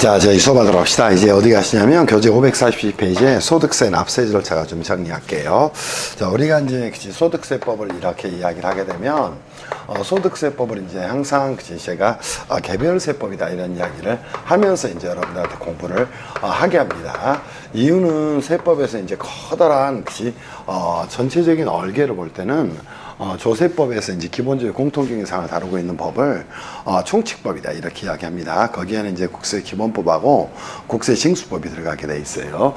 자, 저희 수업하도록 합시다. 이제 어디 가시냐면 교재 542페이지에 소득세 납세 절차가 좀 정리할게요. 자, 우리가 이제 소득세법을 이렇게 이야기를 하게 되면 소득세법을 이제 항상 제가 개별세법이다 이런 이야기를 하면서 이제 여러분들한테 공부를 하게 합니다. 이유는 세법에서 이제 커다란 전체적인 얼개를 볼 때는 조세법에서 이제 기본적인 공통경영상을 다루고 있는 법을 총칙법이다 이렇게 이야기합니다. 거기에는 이제 국세기본법하고 국세징수법이 들어가게 돼 있어요.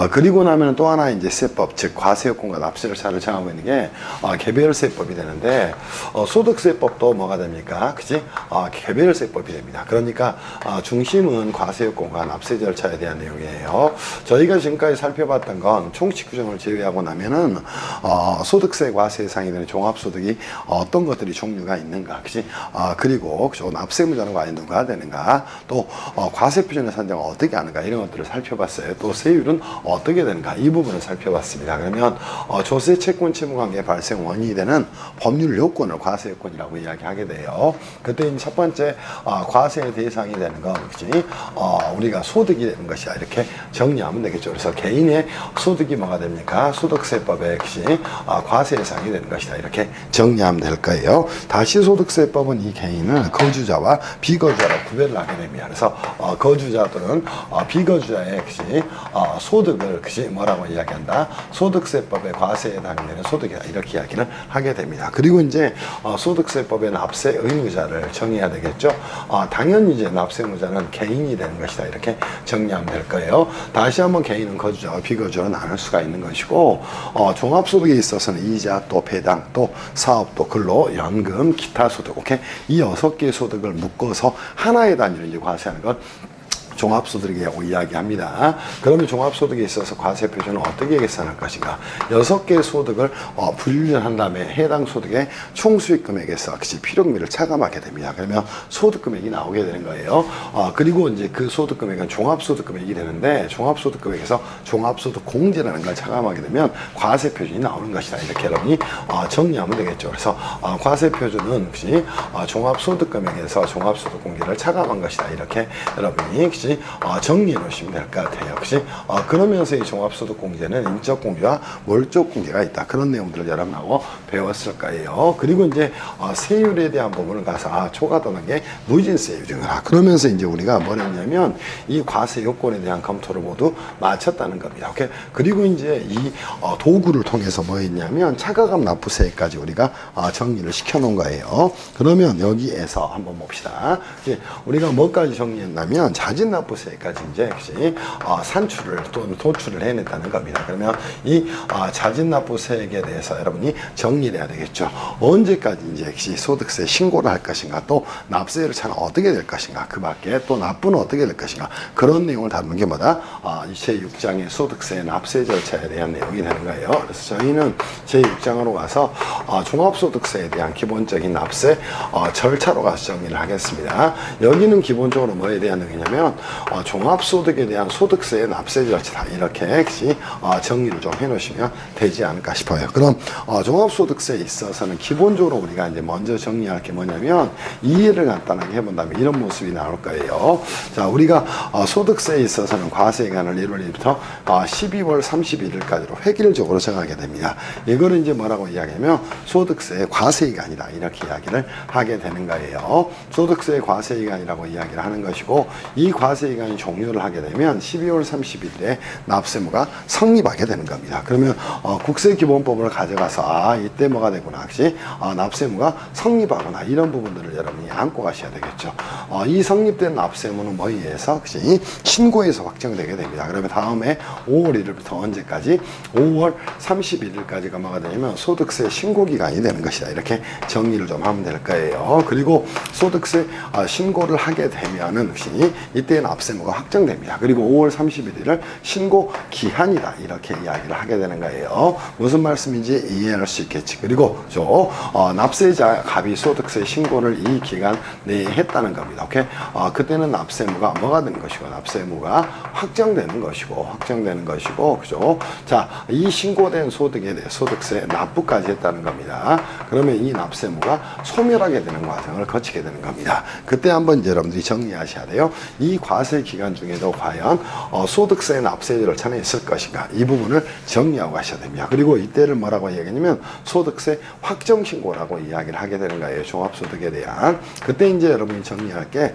그리고 나면 또 하나 이제 세법, 즉 과세요건과 납세절차를 정하고 있는 게 개별세법이 되는데 소득세법도 뭐가 됩니까? 그지? 개별세법이 됩니다. 그러니까 중심은 과세요건과 납세절차에 대한 내용이에요. 저희가 지금까지 살펴봤던 건 총칙규정을 제외하고 나면은 소득세 과세상이 되는 종합소득이 어떤 것들이 종류가 있는가, 그지? 그리고 납세무자는 과연 누가 되는가, 또 과세표준의 산정을 어떻게 하는가 이런 것들을 살펴봤어요. 또 세율은 어떻게 되는가 이 부분을 살펴봤습니다. 그러면 조세 채권 채무관계 발생 원인이 되는 법률 요건을 과세요건이라고 이야기하게 돼요. 그때 이제 첫 번째 과세의 대상이 되는 건, 그지? 우리가 소득이 되는 것이야 이렇게 정리하면 되겠죠. 그래서 개인의 소득이 뭐가 됩니까? 소득세법의 과세 대상이 되는 것이다 이렇게 정리하면 될 거예요. 다시 소득세법은 이 개인을 거주자와 비거주자로 구별을 하게 됩니다. 그래서 거주자들은 비거주자의 소득을 뭐라고 이야기한다? 소득세법의 과세에 해당되는 소득이다 이렇게 이야기를 하게 됩니다. 그리고 이제 소득세법의 납세 의무자를 정의해야 되겠죠. 당연히 이제 납세무자는 개인이 되는 것이다 이렇게 정리하면 될 거예요. 다시 한번 개인은 거주자와 비거주자로 나눌 수가 있는 것이고, 종합소득에 있어서는 이자 또 배당 또 사업 또 근로 연금 기타 소득, 오케이, 이 6개의 소득을 묶어서 하나의 단위로 이제 과세하는 것 종합소득이라고 이야기합니다. 그러면 종합소득에 있어서 과세표준은 어떻게 계산할 것인가? 6개의 소득을 분류를 한 다음에 해당 소득의 총수익금액에서 필요금액을 차감하게 됩니다. 그러면 소득금액이 나오게 되는 거예요. 그리고 이제 그 소득금액은 종합소득금액이 되는데, 종합소득금액에서 종합소득공제라는 걸 차감하게 되면 과세표준이 나오는 것이다 이렇게 여러분이 정리하면 되겠죠. 그래서 과세표준은 종합소득금액에서 종합소득공제를 차감한 것이다 이렇게 여러분이 정리해 놓으시면 될 것 같아요. 혹시 그러면서 이 종합소득공제는 인적공제와 몰적공제가 있다. 그런 내용들을 여러분하고 배웠을 거예요. 그리고 이제 세율에 대한 부분을 가서 초과하는 게 누진세율이구나. 그러면서 이제 우리가 뭘 했냐면 이 과세 요건에 대한 검토를 모두 마쳤다는 겁니다. 오케이? 그리고 이제 이 도구를 통해서 뭐 했냐면 차가감 납부세까지 우리가 정리를 시켜 놓은 거예요. 그러면 여기에서 한번 봅시다. 이제 우리가 뭐까지 정리했냐면 자진납부세까지 이제 산출을 또는 도출을 해냈다는 겁니다. 그러면 이 자진납부세액에 대해서 여러분이 정리를 해야 되겠죠. 언제까지 이제 소득세 신고를 할 것인가, 또 납세율 차는 어떻게 될 것인가, 그 밖에 또 납부는 어떻게 될 것인가, 그런 내용을 다루는 게 뭐다? 제6장의 소득세 납세 절차에 대한 내용이 되는 거예요. 그래서 저희는 제6장으로 가서 종합소득세에 대한 기본적인 납세 절차로 가서 정리를 하겠습니다. 여기는 기본적으로 뭐에 대한 내용이냐면 종합소득에 대한 소득세의 납세 절차다 이렇게 정리를 좀 해놓으시면 되지 않을까 싶어요. 그럼 종합소득세에 있어서는 기본적으로 우리가 이제 먼저 정리할 게 뭐냐면, 이해를 간단하게 해본다면 이런 모습이 나올 거예요. 자, 우리가 소득세에 있어서는 과세기간을 1월 1일부터 12월 31일까지로 획일적으로 정하게 됩니다. 이거를 이제 뭐라고 이야기하면 소득세의 과세기간이다 이렇게 이야기를 하게 되는 거예요. 소득세의 과세기간이라고 이야기를 하는 것이고, 이 과세기간이 종료를 하게 되면 12월 30일에 납세무가 성립하게 되는 겁니다. 그러면 국세기본법을 가져가서 이때 뭐가 되구나, 납세무가 성립하거나 이런 부분들을 여러분이 안고 가셔야 되겠죠. 이 성립된 납세무는 뭐에 의해서 신고에서 확정되게 됩니다. 그러면 다음에 5월 1일부터 언제까지? 5월 31일까지가 뭐가 되냐면 소득세 신고기간이 되는 것이다 이렇게 정리를 좀 하면 될 거예요. 그리고 소득세 신고를 하게 되면은 이때 납세무가 확정됩니다. 그리고 5월 31일을 신고 기한이다 이렇게 이야기를 하게 되는 거예요. 무슨 말씀인지 이해할 수 있겠지. 그리고 납세자 갑이 소득세 신고를 이 기간 내에 했다는 겁니다. 오케이? 그때는 납세무가 뭐가 되는 것이고, 납세무가 확정되는 것이고, 그죠? 자, 이 신고된 소득에 대해 소득세 납부까지 했다는 겁니다. 그러면 이 납세무가 소멸하게 되는 과정을 거치게 되는 겁니다. 그때 한번 여러분들이 정리하셔야 돼요. 이 과세 기간 중에도 과연 소득세 납세 절차는 있을 것인가, 이 부분을 정리하고 가셔야 됩니다. 그리고 이때를 뭐라고 얘기하냐면 소득세 확정 신고라고 이야기를 하게 되는 거예요. 종합소득에 대한. 그때 이제 여러분이 정리할 게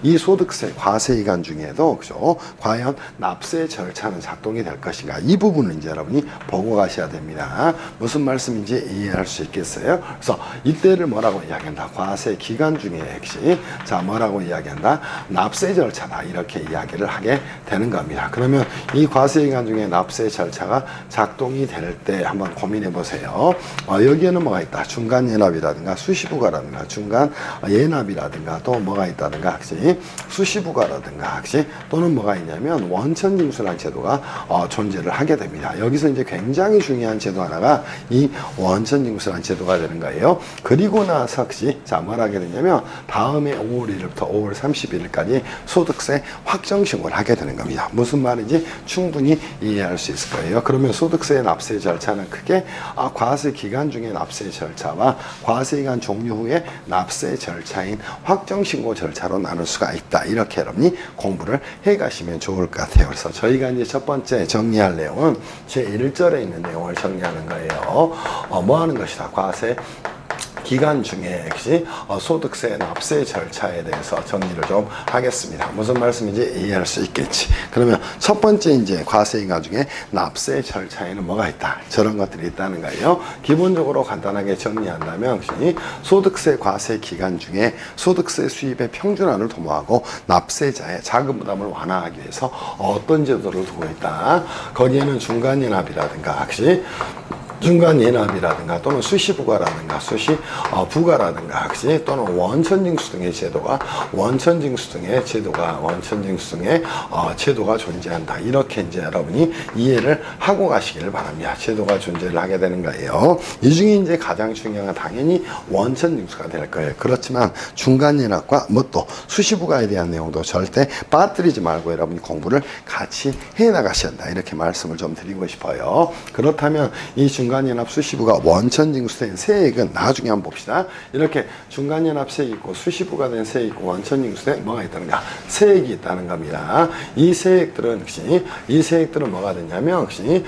이 소득세 과세 기간 중에도 그죠, 과연 납세 절차는 작동이 될 것인가, 이 부분을 이제 여러분이 보고 가셔야 됩니다. 무슨 말씀인지 이해할 수 있겠어요? 그래서 이때를 뭐라고 이야기한다? 과세 기간 중에 역시 자 뭐라고 이야기한다? 납세 절차다, 이렇게 이야기를 하게 되는 겁니다. 그러면 이 과세 기간 중에 납세 절차가 작동이 될 때 한번 고민해 보세요. 여기에는 뭐가 있다? 중간 예납이라든가 수시부가라든가 중간 예납이라든가 또 뭐가 있다든가 혹시 수시부가라든가 혹시 또는 뭐가 있냐면 원천징수라는 제도가 존재를 하게 됩니다. 여기서 이제 굉장히 중요한 제도 하나가 이 원천징수라는 제도가 되는 거예요. 그리고 나서 혹시 자 뭘 하게 되냐면 다음에 5월 1일부터 5월 31일까지 소득세 확정 신고를 하게 되는 겁니다. 무슨 말인지 충분히 이해할 수 있을 거예요. 그러면 소득세 납세 절차는 크게 과세 기간 중에 납세 절차와 과세 기간 종료 후에 납세 절차인 확정 신고 절차로 나눌 수가 있다. 이렇게 여러분이 공부를 해 가시면 좋을 것 같아요. 그래서 저희가 이제 첫 번째 정리할 내용은 제 1절에 있는 내용을 정리하는 거예요. 뭐 하는 것이다? 과세 기간 중에 역시 소득세 납세 절차에 대해서 정리를 좀 하겠습니다. 무슨 말씀인지 이해할 수 있겠지. 그러면 첫 번째 이제 과세 기간 중에 납세 절차에는 뭐가 있다? 저런 것들이 있다는 거예요. 기본적으로 간단하게 정리한다면 역시 소득세 과세 기간 중에 소득세 수입의 평준화를 도모하고 납세자의 자금 부담을 완화하기 위해서 어떤 제도를 두고 있다? 거기에는 중간연합이라든가 혹시 중간예납이라든가 또는 수시부가라든가 수시부가라든가 혹시 또는 원천징수 등의 제도가 제도가 존재한다. 이렇게 이제 여러분이 이해를 하고 가시기를 바랍니다. 제도가 존재를 하게 되는 거예요. 이 중에 이제 가장 중요한 건 당연히 원천징수가 될 거예요. 그렇지만 중간예납과 뭐 또 수시부가에 대한 내용도 절대 빠뜨리지 말고 여러분이 공부를 같이 해 나가셔야 한다. 이렇게 말씀을 좀 드리고 싶어요. 그렇다면 이 중간연합 수시부가 원천징수된 세액은 나중에 한번 봅시다. 이렇게 중간연합 세액이 있고 수시부가 된 세액이 있고 원천징수된 뭐가 있다는가? 세액이 있다는 겁니다. 이 세액들은 뭐가 되냐면 혹시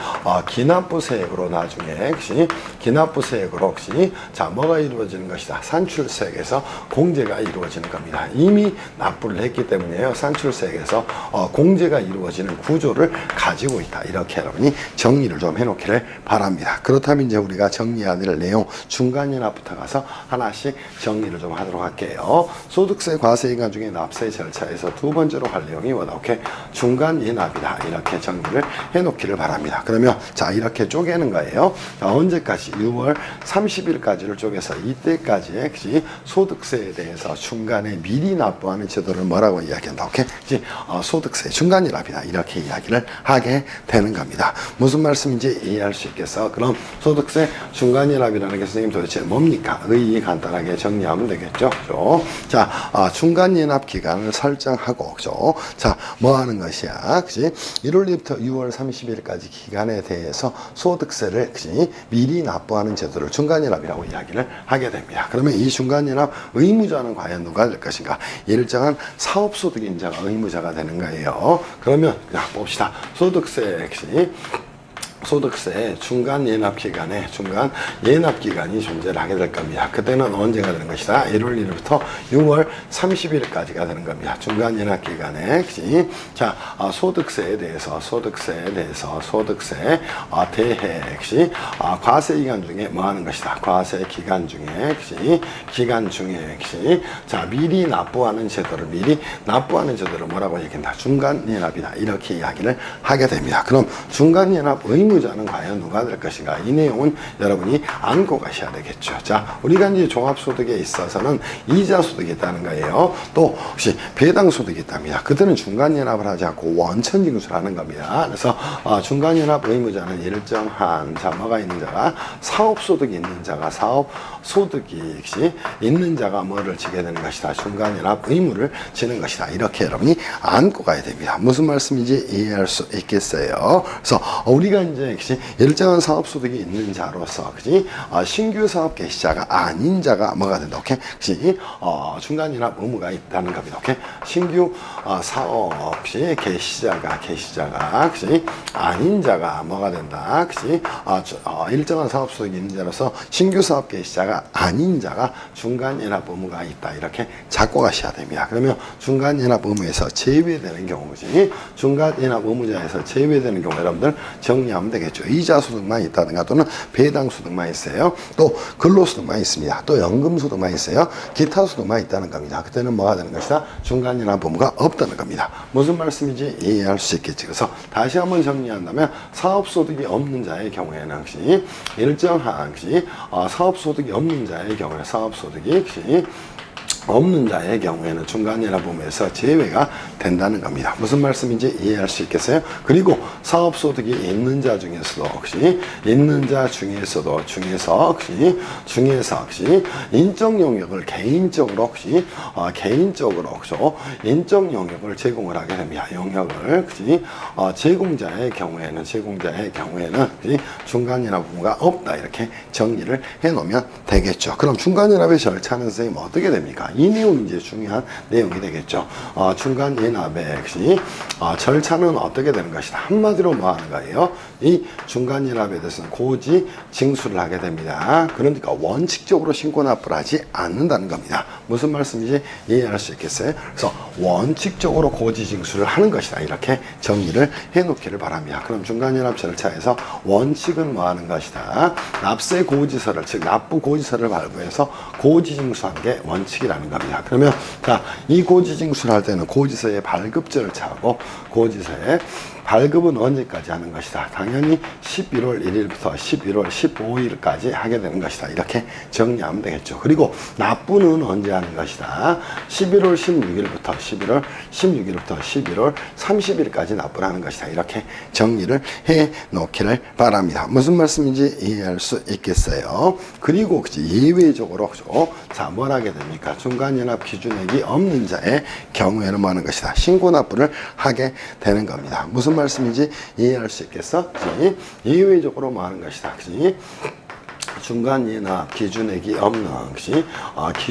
기납부 세액으로 나중에 혹시 기납부 세액으로 혹시 자 뭐가 이루어지는 것이다? 산출세액에서 공제가 이루어지는 겁니다. 이미 납부를 했기 때문에요. 산출세액에서 공제가 이루어지는 구조를 가지고 있다. 이렇게 여러분이 정리를 좀 해놓기를 바랍니다. 그렇다면 이제 우리가 정리해야 될 내용 중간연합부터 가서 하나씩 정리를 좀 하도록 할게요. 소득세 과세 기간 중에 납세 절차에서 두 번째로 할 내용이 이렇게 중간연합이다. 이렇게 정리를 해놓기를 바랍니다. 그러면 자 이렇게 쪼개는 거예요. 자, 언제까지? 6월 30일까지를 쪼개서 이때까지의 혹시 소득세에 대해서 중간에 미리 납부하는 제도를 뭐라고 이야기한다? 오케이? 소득세 중간연합이다. 이렇게 이야기를 하게 되는 겁니다. 무슨 말씀인지 이해할 수 있겠어? 그럼 소득세 중간연합이라는 게 선생님 도대체 뭡니까? 의의 간단하게 정리하면 되겠죠. 그죠? 자, 중간연합 기간을 설정하고, 그죠? 자, 뭐 하는 것이야? 그지? 1월 1일부터 6월 30일까지 기간에 대해서 소득세를 그지? 미리 납부하는 제도를 중간연합이라고 이야기를 하게 됩니다. 그러면 이 중간연합 의무자는 과연 누가 될 것인가? 일정한 사업소득 인자가 의무자가 되는 거예요. 그러면 봅시다. 소득세 중간 예납 기간이 존재를 하게 될 겁니다. 그때는 언제가 되는 것이다? 1월 1일부터 6월 30일까지가 되는 겁니다. 중간 예납 기간에 자 소득세에 대해서 대해 과세 기간 중에 뭐 하는 것이다? 과세 기간 중에 자 미리 납부하는 제도를 뭐라고 얘기한다? 중간 예납이다. 이렇게 이야기를 하게 됩니다. 그럼 중간 예납 의무자는 과연 누가 될 것인가? 이 내용은 여러분이 안고 가셔야 되겠죠. 자, 우리가 이제 종합소득에 있어서는 이자소득이 있다는 거예요. 또 혹시 배당소득이 있답니다. 그들은 중간연합을 하지 않고 원천징수를 하는 겁니다. 그래서 중간연합 의무자는 일정한 자 뭐가 있는 자가 사업소득이 있는 자가 사업소득이 있는 자가 뭐를 지게 되는 것이다. 중간연합 의무를 지는 것이다. 이렇게 여러분이 안고 가야 됩니다. 무슨 말씀인지 이해할 수 있겠어요. 그래서 우리가 이제 이제 일정한 사업소득이 있는 자로서, 그지? 신규 사업 개시자가 아닌 자가 뭐가 된다, 오케이? 그지? 중간연합 의무가 있다는 겁니다, 오케이? 신규 사업 개시자가, 그지? 아닌 자가 뭐가 된다, 그지? 일정한 사업소득이 있는 자로서 신규 사업 개시자가 아닌 자가 중간연합 의무가 있다, 이렇게 잡고 가셔야 됩니다. 그러면 중간연합 의무에서 제외되는 경우지, 중간연합 의무자에서 제외되는 경우 여러분들 정리하면 되겠죠. 이자소득만 있다든가 또는 배당소득만 있어요. 또 근로소득만 있습니다. 또 연금소득만 있어요. 기타소득만 있다는 겁니다. 그때는 뭐가 되는 것이다? 중간연합 의무가 없다는 겁니다. 무슨 말씀인지 이해할 수 있겠지. 그래서 다시 한번 정리한다면 사업소득이 없는 자의 경우에는 혹시 일정한 사업소득이 없는 자의 경우에 사업소득이 없는 자의 경우에는 중간연합 의무에서 제외가 된다는 겁니다. 무슨 말씀인지 이해할 수 있겠어요? 그리고 사업소득이 있는 자 중에서도 혹시 인적 영역을 개인적으로 인적 영역을 제공을 하게 됩니다. 영역을 제공자의 경우에는 중간연합 의무가 없다, 이렇게 정리를 해놓으면 되겠죠. 그럼 중간연합의 절차는 선생님 어떻게 됩니까? 이 내용이 이제 중요한 내용이 되겠죠. 중간연합의 절차는 어떻게 되는 것이다. 한마디로 뭐 하는 거예요? 이 중간연합에 대해서는 고지 징수를 하게 됩니다. 그러니까 원칙적으로 신고납부를 하지 않는다는 겁니다. 무슨 말씀인지 이해할 수 있겠어요? 그래서 원칙적으로 고지 징수를 하는 것이다, 이렇게 정리를 해놓기를 바랍니다. 그럼 중간연합 절차에서 원칙은 뭐 하는 것이다? 납세 고지서를, 즉 납부 고지서를 발부해서 고지 징수한 게 원칙이라는 겁니다. 그러면 이 고지 징수를 할 때는 고지서의 발급 절차하고 고지서의 발급은 언제까지 하는 것이다? 당연히 11월 1일부터 11월 15일까지 하게 되는 것이다, 이렇게 정리하면 되겠죠. 그리고 납부는 언제 하는 것이다? 11월 16일부터 11월 30일까지 납부를 하는 것이다, 이렇게 정리를 해 놓기를 바랍니다. 무슨 말씀인지 이해할 수 있겠어요? 그리고 예외적으로 자, 뭘 하게 됩니까? 중간연합 기준액이 없는 자의 경우에는 뭐 하는 것이다? 신고납부를 하게 되는 겁니다. 무슨 말씀인지 이해할 수 있겠어? 예외적으로 뭐 하는 것이다. 중간연합 기준액이 없는 어떤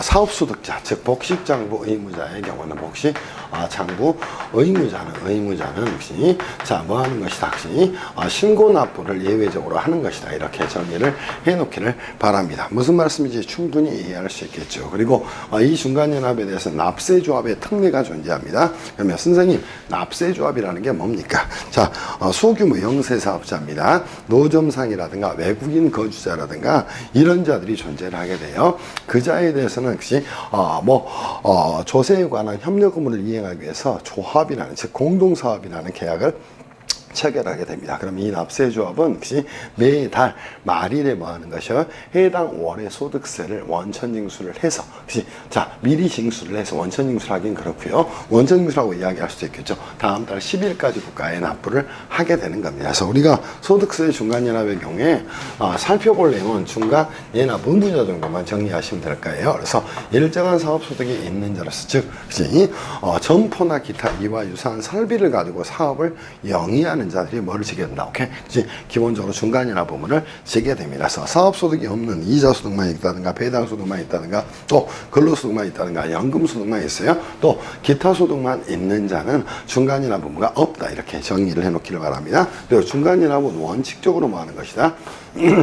사업소득자, 즉 복식장부 의무자의 경우는 장부 의무자는 뭐 하는 것이다. 신고납부를 예외적으로 하는 것이다, 이렇게 정리를 해놓기를 바랍니다. 무슨 말씀인지 충분히 이해할 수 있겠죠. 그리고 이 중간연합에 대해서 납세조합의 특례가 존재합니다. 그러면 선생님, 납세조합이라는 게 뭡니까? 자, 소규모 영세사업자입니다. 노점상이라든가 외국인 거주자라든가 이런 자들이 존재를 하게 돼요. 그 자에 대해서는 조세에 관한 협력 의무를 이행하기 위해서 조합이라는, 즉 공동사업이라는 계약을 체결하게 됩니다. 그럼 이 납세조합은 매달 말일에 뭐 하는 것이요? 해당 월의 소득세를 원천징수를 해서, 미리 징수를 해서 원천징수를 하긴 그렇고요. 원천징수라고 이야기할 수도 있겠죠. 다음 달 10일까지 국가에 납부를 하게 되는 겁니다. 그래서 우리가 소득세 중간연합의 경우에 살펴볼 내용은 중간연합 의무자 정도만 정리하시면 될 거예요. 그래서 일정한 사업소득이 있는 자로서, 즉 점포나 기타 이와 유사한 설비를 가지고 사업을 영위하는 자들이 뭐를 지게 된다. 오케이? 기본적으로 중간연합 의무를 지게 됩니다. 그래서 사업소득이 없는 이자소득만 있다든가 배당소득만 있다든가 또 근로소득만 있다든가 연금소득만 있어요. 또 기타소득만 있는 자는 중간연합 의무가 없다, 이렇게 정리를 해놓기를 바랍니다. 그리고 중간연합은 원칙적으로 뭐 하는 것이다?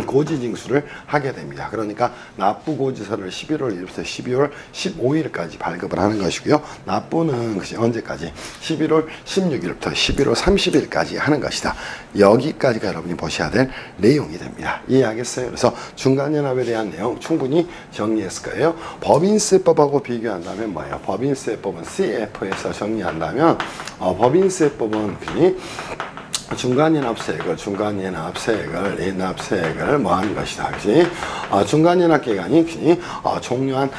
고지징수를 하게 됩니다. 그러니까 납부고지서를 11월 1일부터 12월 15일까지 발급을 하는 것이고요. 납부는 언제까지? 11월 16일부터 11월 30일까지 하는 것이다. 여기까지가 여러분이 보셔야 될 내용이 됩니다. 이해하겠어요? 그래서 중간연합에 대한 내용 충분히 정리했을 거예요. 법인세법하고 비교한다면 뭐예요? 법인세법은 CF에서 정리한다면 법인세법은 중간연합세액을 뭐 하는 것이다. 중간연합 기간이 종료한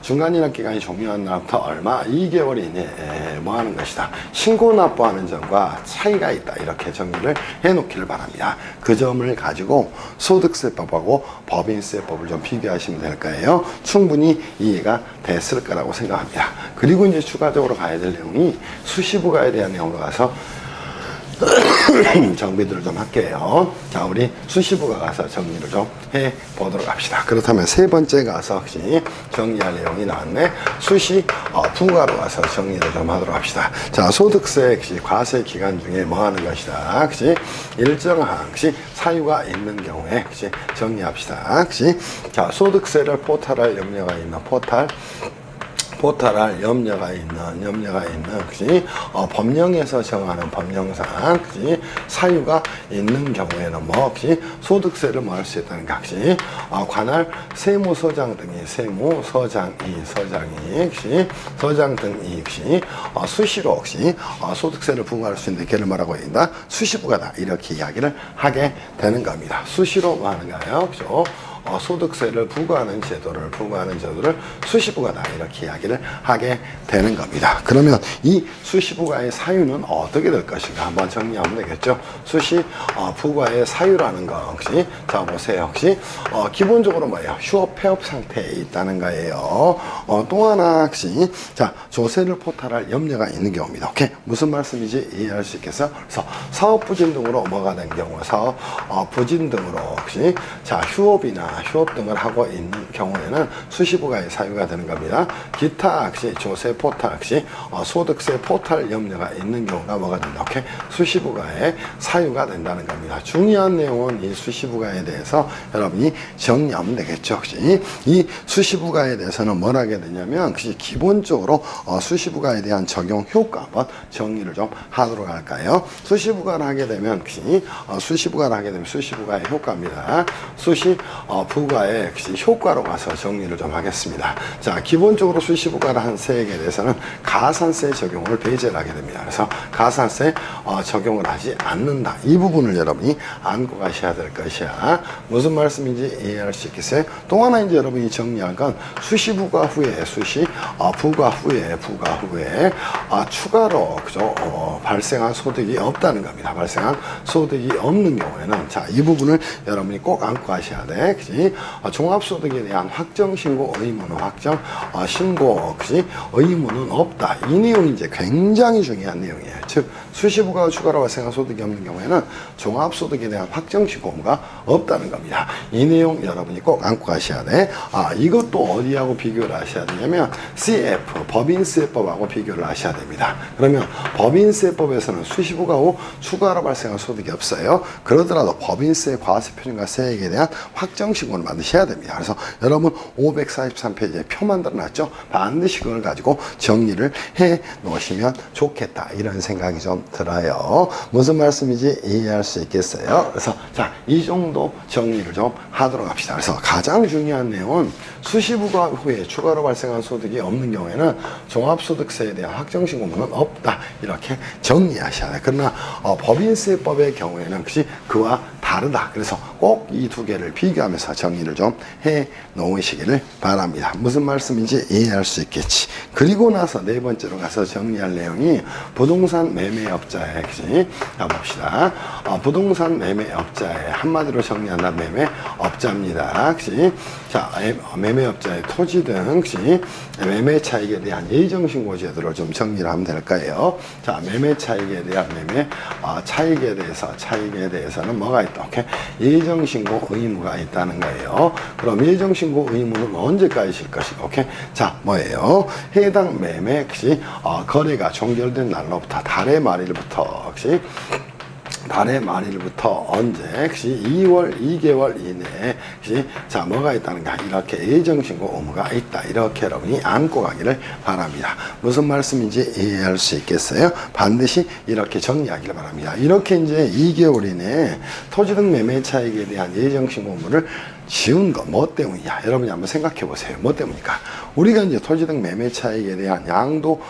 중간연합 기간이 종료한 날부터 얼마? 2개월 이내에 뭐 하는 것이다. 신고납부하는 점과 차이가 있다, 이렇게 정리를 해놓기를 바랍니다. 그 점을 가지고 소득세법하고 법인세법을 좀 비교하시면 될 거예요. 충분히 이해가 됐을 거라고 생각합니다. 그리고 이제 추가적으로 가야 될 내용이 수시부가에 대한 내용으로 가서 정비들을 좀 할게요. 자, 우리 수시부가 가서 정리를 좀 해 보도록 합시다. 그렇다면 세 번째 가서 혹시 정리할 내용이 나왔네. 부가로 가서 정리를 좀 하도록 합시다. 자, 소득세 혹시 과세 기간 중에 뭐 하는 것이다. 혹시 일정한 혹시 사유가 있는 경우에 혹시 정리합시다. 혹시 자, 소득세를 포탈할 염려가 있는 포탈할 염려가 있는 그지 법령에서 정하는 법령상 그지 사유가 있는 경우에는 뭐 혹시 소득세를 뭐 할 수 있다는 가 혹시 관할 세무서장 등이 서장 등이 혹시 수시로 혹시 소득세를 부과할 수 있는 걔를 말하고 있다. 수시부가다 이렇게 이야기를 하게 되는 겁니다. 수시로 뭐 하는가요? 그죠? 소득세를 부과하는 제도를 수시부가다 이렇게 이야기를 하게 되는 겁니다. 그러면 이 수시부가의 사유는 어떻게 될 것인가 한번 정리하면 되겠죠. 부과의 사유라는 거 혹시 자 보세요. 혹시 기본적으로 뭐예요? 휴업 폐업 상태에 있다는 거예요. 또 하나 혹시 자 조세를 포탈할 염려가 있는 경우입니다. 오케이 무슨 말씀인지 이해할 수 있겠어요? 그래서 사업 부진 등으로 뭐가 된 경우 부진 등으로 혹시 자 휴업 등을 하고 있는 경우에는 수시부가의 사유가 되는 겁니다. 기타 혹시 조세 포탈 혹시 소득세 포탈 염려가 있는 경우가 뭐가 된다. 오케이? 수시부가의 사유가 된다는 겁니다. 중요한 내용은 이 수시부가에 대해서 여러분이 정리하면 되겠죠. 혹시 이 수시부가에 대해서는 뭘 하게 되냐면 혹시 기본적으로 수시부가에 대한 적용 효과 한번 정리를 좀 하도록 할까요? 수시부가를 하게 되면 혹시 수시부가의 효과입니다. 부가의 효과로 가서 정리를 좀 하겠습니다. 자, 기본적으로 수시부가를 한 세액에 대해서는 가산세 적용을 배제를 하게 됩니다. 그래서 가산세 적용을 하지 않는다. 이 부분을 여러분이 안고 가셔야 될 것이야. 무슨 말씀인지 이해할 수 있겠어요? 또 하나 이제 여러분이 정리할 건 수시부가 후에 부가 후에 추가로 그죠? 발생한 소득이 없다는 겁니다. 발생한 소득이 없는 경우에는 자, 이 부분을 여러분이 꼭 안고 가셔야 돼. 그치? 종합소득에 대한 확정신고 의무는 의무는 없다. 이 내용이 이제 굉장히 중요한 내용이에요. 즉 수시부가 추가로 발생한 소득이 없는 경우에는 종합소득에 대한 확정신고 의무가 없다는 겁니다. 이 내용 여러분이 꼭 안고 가셔야 돼. 이것도 어디하고 비교를 하셔야 되냐면 CF 법인세법하고 비교를 하셔야 됩니다. 그러면 법인세법에서는 수시부가 후 추가로 발생한 소득이 없어요. 그러더라도 법인세 과세표준과 세액에 대한 확정신고를 만드셔야 됩니다. 그래서 여러분 543페이지에 표 만들어놨죠? 반드시 그걸 가지고 정리를 해 놓으시면 좋겠다. 이런 생각이 좀 들어요. 무슨 말씀인지 이해할 수 있겠어요? 그래서 자, 이 정도 정리를 좀 하도록 합시다. 그래서 가장 중요한 내용은 수시부가 후에 추가로 발생한 소득이 없는 경우에는 종합소득세에 대한 확정신고문은 없다. 이렇게 정리하셔야 돼요. 그러나 법인세법의 경우에는 혹시 그와 다르다. 그래서 꼭 이 두 개를 비교하면서 정리를 좀 해 놓으시기를 바랍니다. 무슨 말씀인지 이해할 수 있겠지. 그리고 나서 네 번째로 가서 정리할 내용이 부동산 매매업자의 혹시 봅시다. 부동산 매매업자의 한마디로 정리한다. 매매업자입니다. 혹시 자 매매업자의 토지 등 혹시 매매 차익에 대한 예정신고 제도를 좀 정리를 하면 될까요? 자 매매 차익에 대한 차익에 대해서는 뭐가 있다. 오케이? 예정신고 의무가 있다는 거예요. 그럼 예정신고 의무는 언제까지 질 것인가? 오케이? 자, 뭐예요? 해당 매매 혹시 거래가 종결된 날로부터 달의 말일부터 혹시 언제 혹시 2개월 이내에 혹시 자 뭐가 있다는가 이렇게 예정신고 의무가 있다 이렇게 여러분이 안고 가기를 바랍니다. 무슨 말씀인지 이해할 수 있겠어요? 반드시 이렇게 정리하기를 바랍니다. 이렇게 이제 2개월 이내에 토지 등 매매 차익에 대한 예정신고 의무를 지운 거 뭐 때문이냐 여러분이 한번 생각해 보세요. 뭐 때문일까? 우리가 이제 토지 등 매매 차익에 대한 양도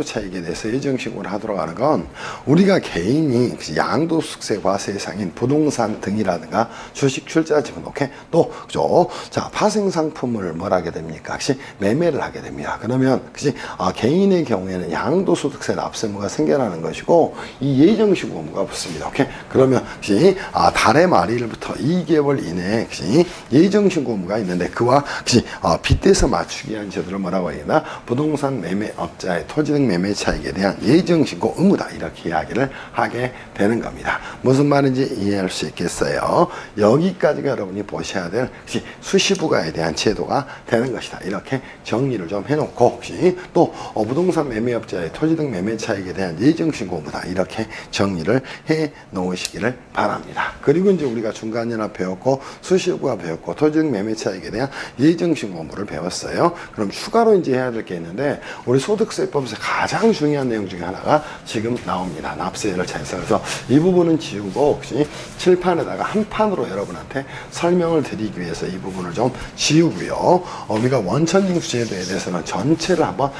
차익에 대해서 예정신고를 하도록 하는 건 우리가 개인이 양도소득세 과세 대상인 부동산 등이라든가 주식 출자 지분 오케이 또 그죠? 자 파생 상품을 뭘 하게 됩니까? 혹시 매매를 하게 됩니다. 그러면 혹시 개인의 경우에는 양도소득세 납세무가 생겨나는 것이고 이 예정신고 의무가 붙습니다. 오케이 그러면 혹시 달의 말일부터 2개월 이내에 그치? 예정신고 의무가 있는데 그와 그치? 빗대서 맞추기 위한 제도를 뭐라고 하겠나? 부동산 매매업자의 토지 등 매매 차익에 대한 예정신고 의무다. 이렇게 이야기를 하게 되는 겁니다. 무슨 말인지 이해할 수 있겠어요? 여기까지가 여러분이 보셔야 될 그치? 수시부가에 대한 제도가 되는 것이다. 이렇게 정리를 좀 해놓고 그치? 또 부동산 매매업자의 토지 등 매매 차익에 대한 예정신고 의무다. 이렇게 정리를 해 놓으시기를 바랍니다. 그리고 이제 우리가 중간연합 배웠고 수시부가 배웠고 토지 등 매매 차익에 대한 예정신고 의무를 배웠어요. 그럼 추가로 이제 해야 될 게 있는데 우리 소득세법에서 가장 중요한 내용 중에 하나가 지금 나옵니다. 납세를 차해서. 그래서 이 부분은 지우고 혹시 칠판에다가 한 판으로 여러분한테 설명을 드리기 위해서 이 부분을 좀 지우고요. 우리가 원천징수 제도에 대해서는 전체를 한번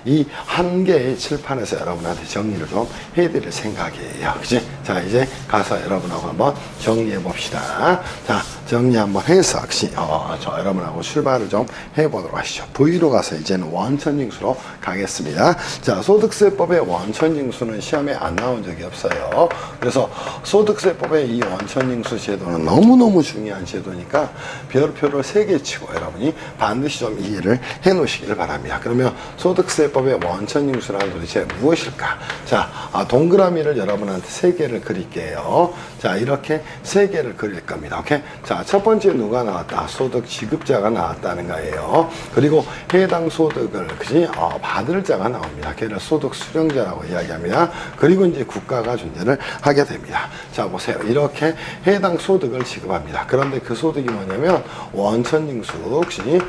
이 한 개의 칠판에서 여러분한테 정리를 좀 해드릴 생각이에요. 그치? 자, 이제 가서 여러분하고 한번 정리해 봅시다. 자, 정리 한번 해서 저 여러분하고 출발을 좀 해보도록 하시죠. V로 가서 이제는 원천징수로 가겠습니다. 자, 소득세법의 원천징수는 시험에 안 나온 적이 없어요. 그래서 소득세법의 이 원천징수 제도는 너무너무 중요한 제도니까 별표를 3개 치고 여러분이 반드시 좀 이해를 해 놓으시기를 바랍니다. 그러면 소득세법의 원천징수란 도대체 무엇일까? 자, 동그라미를 여러분한테 3개를 그릴게요. 자, 이렇게 3개를 그릴 겁니다. 오케이? 자, 첫 번째 누가 나왔다? 소득 지급자가 나왔다는 거예요. 그리고 해당 소득을 그지? 받을 자가 나옵니다. 걔를 소득 수령자라고 이야기합니다. 그리고 이제 국가가 존재를 하게 됩니다. 자, 보세요. 이렇게 해당 소득을 지급합니다. 그런데 그 소득이 뭐냐면 원천징수 그지?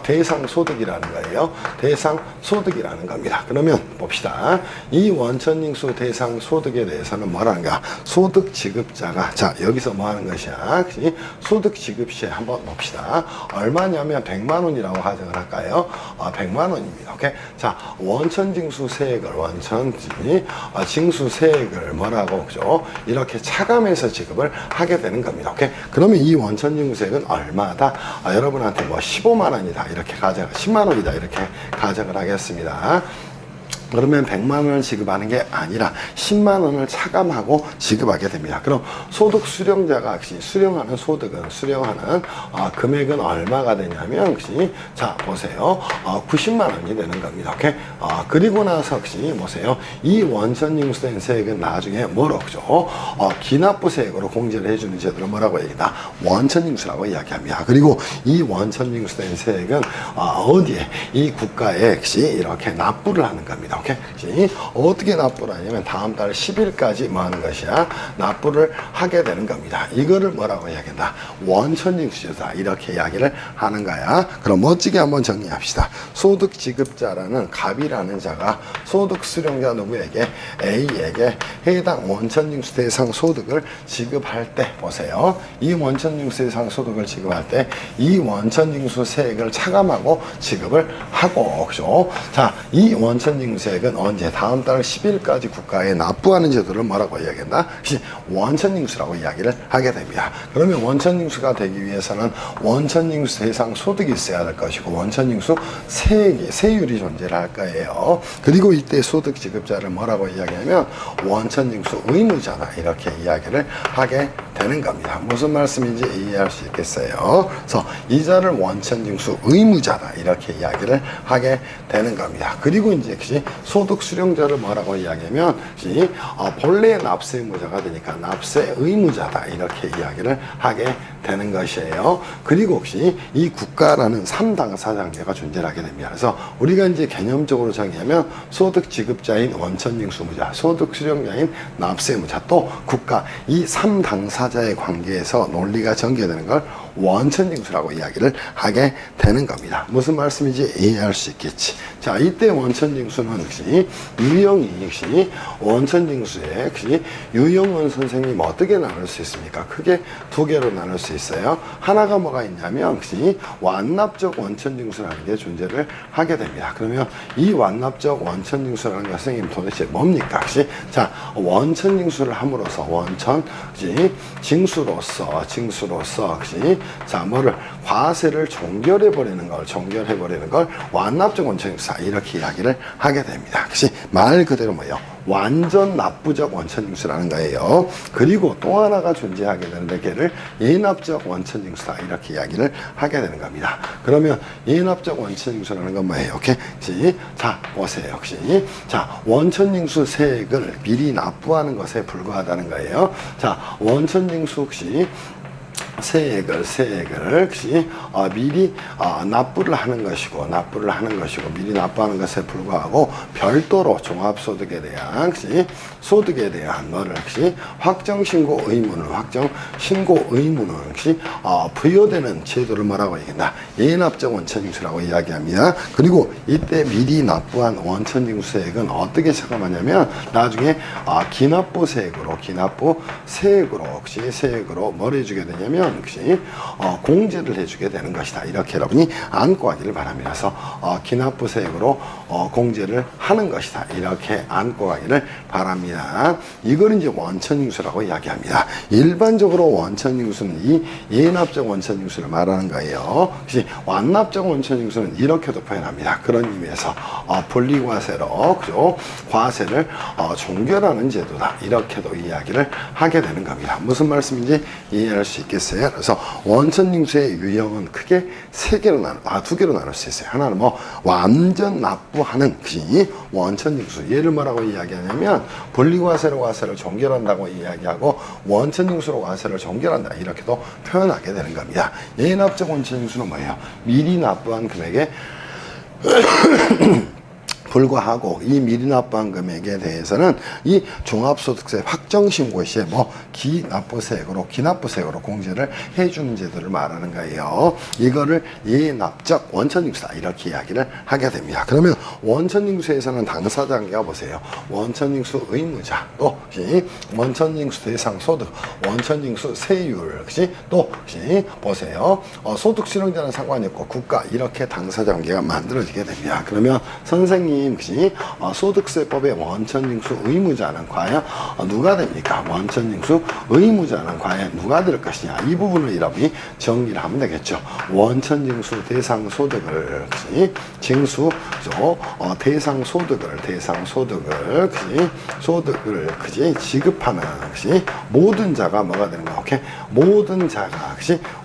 대상 소득이라는 거예요. 대상 소득이라는 겁니다. 그러면 봅시다. 이 원천징수 대상 소득에 대해서는 뭐라는가? 소득 지급자가 자, 여기서 뭐 하는 것이야? 그지? 소득 지급 시에 한번 봅시다. 얼마냐면 100만 원이라고 가정을 할까요? 100만 원입니다. 오케이? 자, 원천징수 세액을 징수 세액을 뭐라고 그죠? 이렇게 차감해서 지급을 하게 되는 겁니다. 오케이? 그러면 이 원천징수 세액은 얼마다? 여러분한테 뭐 15만 원이다. 이렇게 10만 원이다. 이렇게 가정을 하겠습니다. 그러면 100만 원을 지급하는 게 아니라 10만 원을 차감하고 지급하게 됩니다. 그럼 소득 수령자가 수령하는 소득은 수령하는 금액은 얼마가 되냐면 자, 보세요. 90만 원이 되는 겁니다. 오케이? 그리고 나서 보세요. 이 원천징수된 세액은 나중에 뭐로 그죠? 기납부세액으로 공제를 해주는 제도를 뭐라고 얘기한다? 원천징수라고 이야기합니다. 그리고 이 원천징수된 세액은 어디에? 이 국가에 이렇게 납부를 하는 겁니다. 오케이? 어떻게 납부를 하냐면 다음 달 10일까지 뭐 하는 것이야? 납부를 하게 되는 겁니다. 이거를 뭐라고 이야기한다? 원천징수다. 이렇게 이야기를 하는 거야. 그럼 멋지게 한번 정리합시다. 소득 지급자라는 갑이라는 자가 소득 수령자 누구에게? A에게 해당 원천징수 대상 소득을 지급할 때 보세요. 이 원천징수 대상 소득을 지급할 때 이 원천징수 세액을 차감하고 지급을 하고 그죠? 자, 이 원천징수 세액은 언제? 다음 달 10일까지 국가에 납부하는 제도를 뭐라고 이야기한다? 원천징수라고 이야기를 하게 됩니다. 그러면 원천징수가 되기 위해서는 원천징수 대상 소득이 있어야 될 것이고 원천징수 세율이 존재를 할 거예요. 그리고 이때 소득 지급자를 뭐라고 이야기하면 원천징수 의무자다. 이렇게 이야기를 하게 되는 겁니다. 무슨 말씀인지 이해할 수 있겠어요? 그래서 이자를 원천징수 의무자다. 이렇게 이야기를 하게 되는 겁니다. 그리고 이제 소득 수령자를 뭐라고 이야기하면 본래 납세 의무자가 되니까 납세 의무자다. 이렇게 이야기를 하게 되는 것이에요. 그리고 혹시 이 국가라는 3당사자관계가 존재하게 됩니다. 그래서 우리가 이제 개념적으로 정의하면 소득 지급자인 원천징수 의무자, 소득 수령자인 납세 의무자, 또 국가 이 3당사자의 관계에서 논리가 전개되는 걸 원천징수라고 이야기를 하게 되는 겁니다. 무슨 말씀인지 이해할 수 있겠지. 자, 이때 원천징수는 유형이 원천징수에 유형은 선생님 어떻게 나눌 수 있습니까? 크게 2개로 나눌 수 있어요. 하나가 뭐가 있냐면 완납적 원천징수라는 게 존재를 하게 됩니다. 그러면 이 완납적 원천징수라는 게 선생님 도대체 뭡니까? 자, 원천징수를 함으로써 징수로서 자, 뭐를 과세를 종결해버리는 걸 완납적 원천징수다 이렇게 이야기를 하게 됩니다. 그것이 말 그대로 뭐예요? 완전 납부적 원천징수라는 거예요. 그리고 또 하나가 존재하게 되는데 걔를 예납적 원천징수다 이렇게 이야기를 하게 되는 겁니다. 그러면 예납적 원천징수라는 건 뭐예요? 오케이? 자 보세요. 혹시 자 원천징수 세액을 미리 납부하는 것에 불과하다는 거예요. 자 원천징수 혹시 세액을 혹시 미리 납부를 하는 것이고 미리 납부하는 것에 불구하고 별도로 종합소득에 대한 혹시 소득에 대한 너를 혹시 확정 신고 의무는 혹시 부여되는 제도를 뭐라고 얘기한다? 예납적 원천징수라고 이야기합니다. 그리고 이때 미리 납부한 원천징수세액은 어떻게 체감하냐면 나중에 기납부 세액으로 혹시 세액으로 뭘 해주게 되냐면 혹시 공제를 해주게 되는 것이다. 이렇게 여러분이 안고 가기를 바랍니다. 그래서 기납부 세액으로 공제를 하는 것이다. 이렇게 안고 가기를 바랍니다. 이걸 이제 원천징수라고 이야기합니다. 일반적으로 원천징수는 이 예납적 원천징수를 말하는 거예요. 혹시 완납적 원천징수는 이렇게도 표현합니다. 그런 의미에서 분리과세로 그죠? 과세를 종결하는 제도다. 이렇게도 이야기를 하게 되는 겁니다. 무슨 말씀인지 이해할 수 있겠어요? 그래서 원천징수의 유형은 크게 두 개로 나눌 수 있어요. 하나는 뭐 완전 납부하는 것이 원천징수. 얘를 뭐라고 이야기하냐면 분리과세로 과세를 종결한다고 이야기하고 원천징수로 과세를 종결한다. 이렇게도 표현하게 되는 겁니다. 예납적 원천징수는 뭐예요? 미리 납부한 금액에 불과하고 이 미리 납부한 금액에 대해서는 이 종합소득세 확정신고 시에 뭐 기납부세액으로 공제를 해주는 제도를 말하는 거예요. 이거를 예납적 원천징수다 이렇게 이야기를 하게 됩니다. 그러면 원천징수에서는 당사자가 보세요. 원천징수 의무자 또 원천징수 대상 소득 원천징수 세율 또 보세요. 소득 실현자는 상관이 없고 국가 이렇게 당사자 관계가 만들어지게 됩니다. 그러면 선생님 혹시 소득세법의 원천징수 의무자는 과연 누가 됩니까? 원천징수 의무자는 과연 누가 될 것이냐? 이 부분을 여러분이 정리를 하면 되겠죠. 원천징수 대상 소득을 대상 소득을 지급하는 모든 자가 뭐가 되는 거야? 오케이? 모든 자가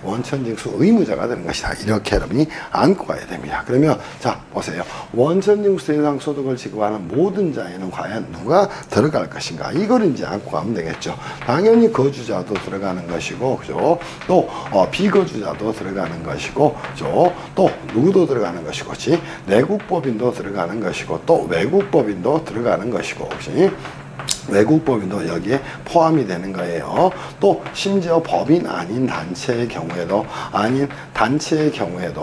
원천징수 의무자가 되는 것이다. 이렇게 여러분이 안고 가야 됩니다. 그러면 자 보세요. 원천징수 대상 소득을 지급하는 모든 자에는 과연 누가 들어갈 것인가? 이걸 이제 안고 가면 되겠죠. 당연히 거주자도 들어가는 것이고, 그죠? 또 비거주자도 들어가는 것이고, 그죠? 또 누구도 들어가는 것이고, 그렇지? 내국법인도 들어가는 것이고, 또 외국법인도 들어가는 것이고, 그렇지? 외국법인도 여기에 포함이 되는 거예요. 또 심지어 법인 아닌 단체의 경우에도